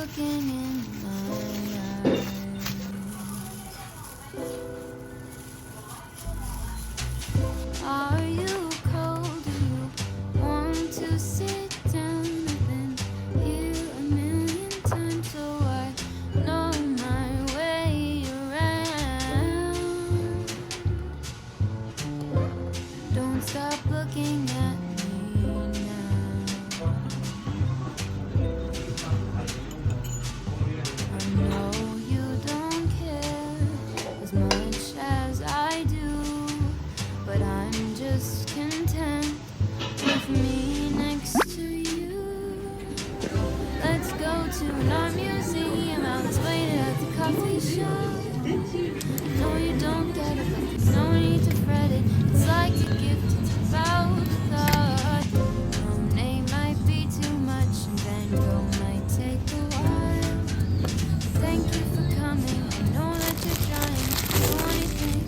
looking in my eyes. Are you cold? Do you want to sit down? I've been here a million times, so I know my way around. Don't stop looking at me now. I know you don't care as much as I do, but I'm just content with me next to you. Let's go to an art museum. I'll explain it at the coffee shop. No, you don't get it, but there's no need to fret it. It's like a gift, it's about the thought. Monet might be too much, and Van Gogh might take a while. Thank you for coming. I know that you're trying to do anything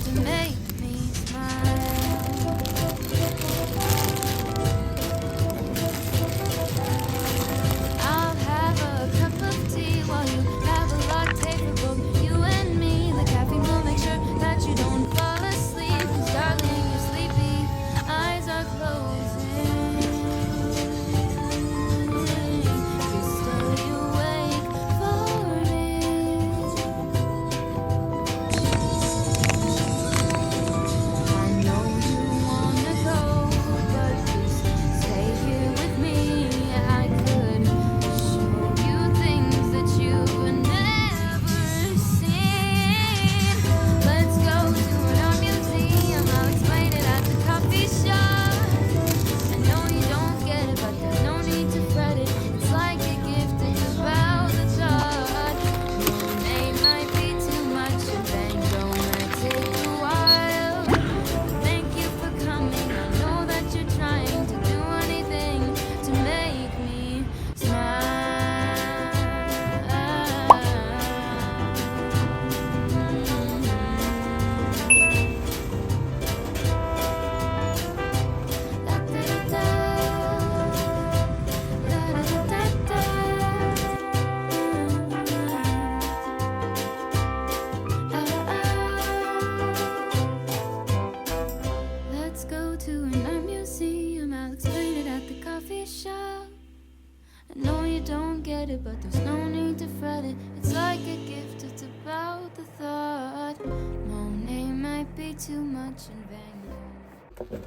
to make me smile. I'll have a cup of tea while you have a latte for both you and me. The caffeine will make sure that you don't fall asleep. 'Cause darling, you're sleepy, eyes are closing. You stay awake for it. I know you wanna go, but just stay here with me. I could show you things that you've never seen. Let's go to an art museum. I'll explain it at the coffee shop. I know you don't get it, but there's no need to fret it. It's like a gift, it's about the thought. Monet might be too much, and Van Gogh might take a while. Thank you for coming. I know that you're trying to do anything to make me Let's go to an art museum. I'll explain it at the coffee shop. I know you don't get it, but there's no need to fret it. It's like a gift, it's about the thought. Monet might be too much, and Van Gogh.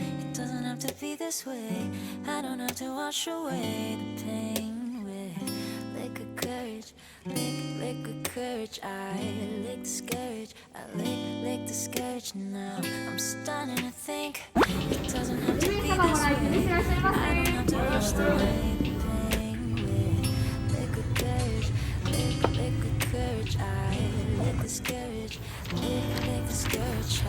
It doesn't have to be this way. I don't have to wash away the pain with liquid courage, liquid courage. I lick discourage, I lick discourage. Now I'm starting to think it doesn't have to be this way. I don't have to wash away the pain with liquid courage, liquid courage. I lick discourage, lick discourage.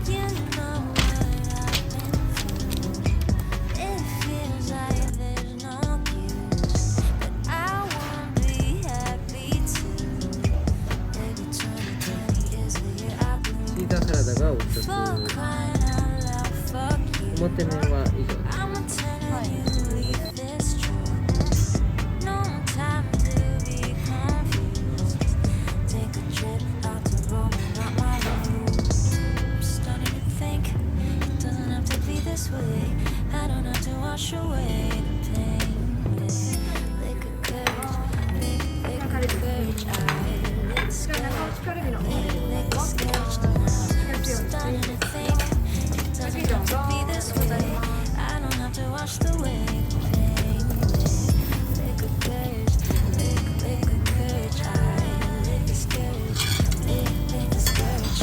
You know what I've been through. It feels like there's no use, but I won't be happy too. Maybe 2020 is the year I blew. シーザーサラダがお一つ、 For crying out loud, fuck you. 表面は以上です。 I'ma tell you, leave this truth. No time to be confused. Take a trip out to Rome, not my rules. I'm starting to think it doesn't have to be this way. I don't have to wash away the pain with liquid courage, liquid courage. I lick discourage, lick discourage now. I'm starting to think it doesn't have to be this way. I don't have to wash away the pain with liquid courage, liquid courage. I lick discourage, lick discourage.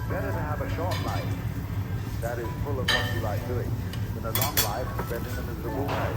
'Better to have a short life that is full of what you like doing than a long life spent in a miserable way.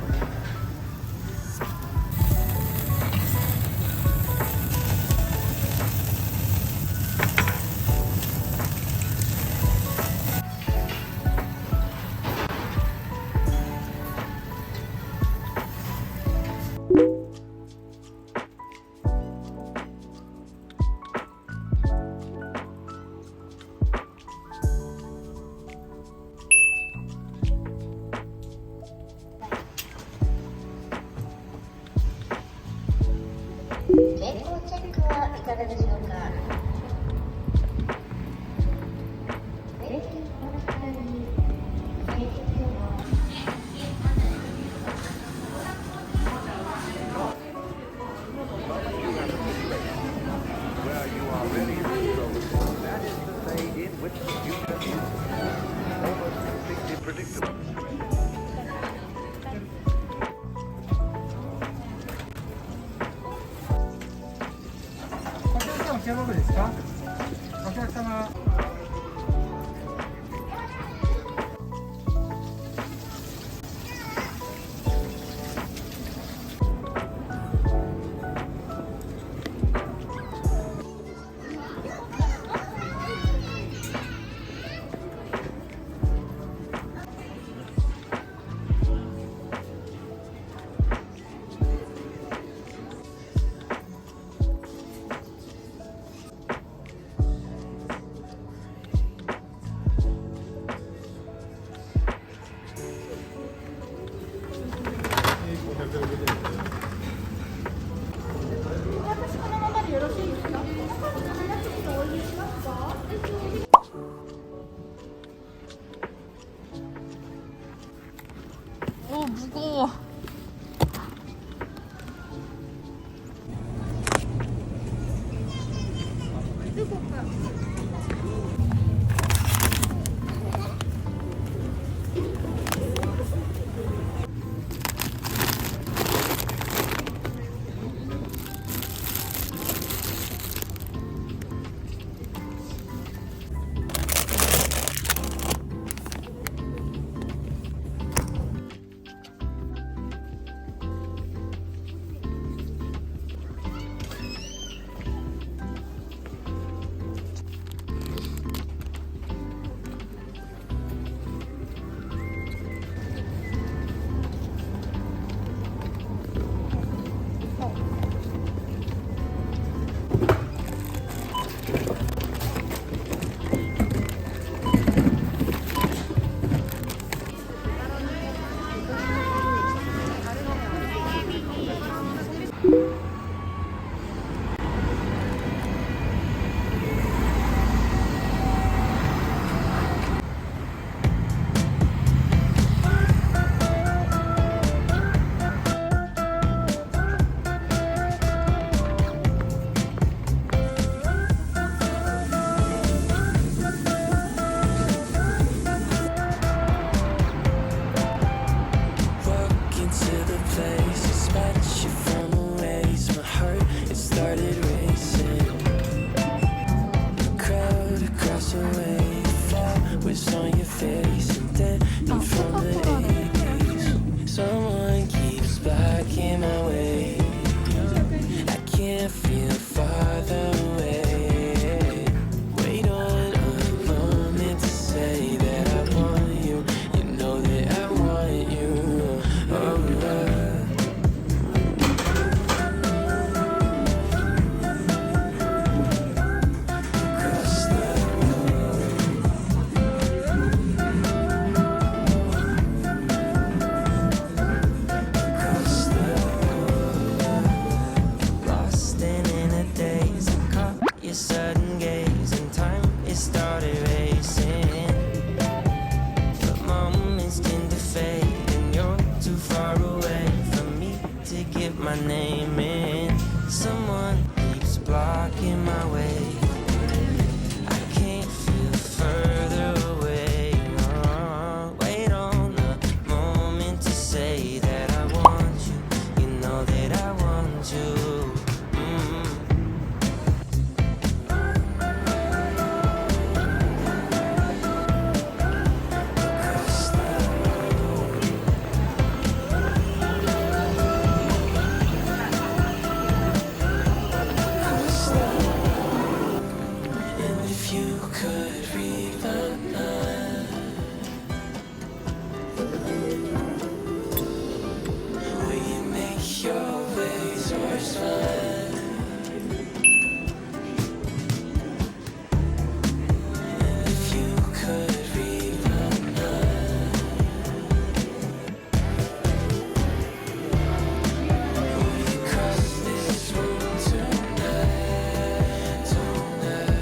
Where you are really in control, that is to say, in which the future is almost completely predictable. お客様、キャバクですか？お客様。wash away flowers on your face and then from the 80s. Someone keeps blocking my way. I can't feel farther away. Wait on a moment to say that I want you. You know that I want you. Oh, sudden gaze and time it started racing, but moments tend to fade and you're too far away from me to get my name in. Someone keeps blocking my way. I can't feel further away. Wait on a moment to say that I want you. You know that I want you. You could read my mind. Will you make your way towards mine? And if you could read my mind, will you cross this room tonight? Tonight.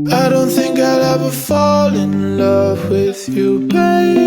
I don't think I'll ever fall in love with you, babe.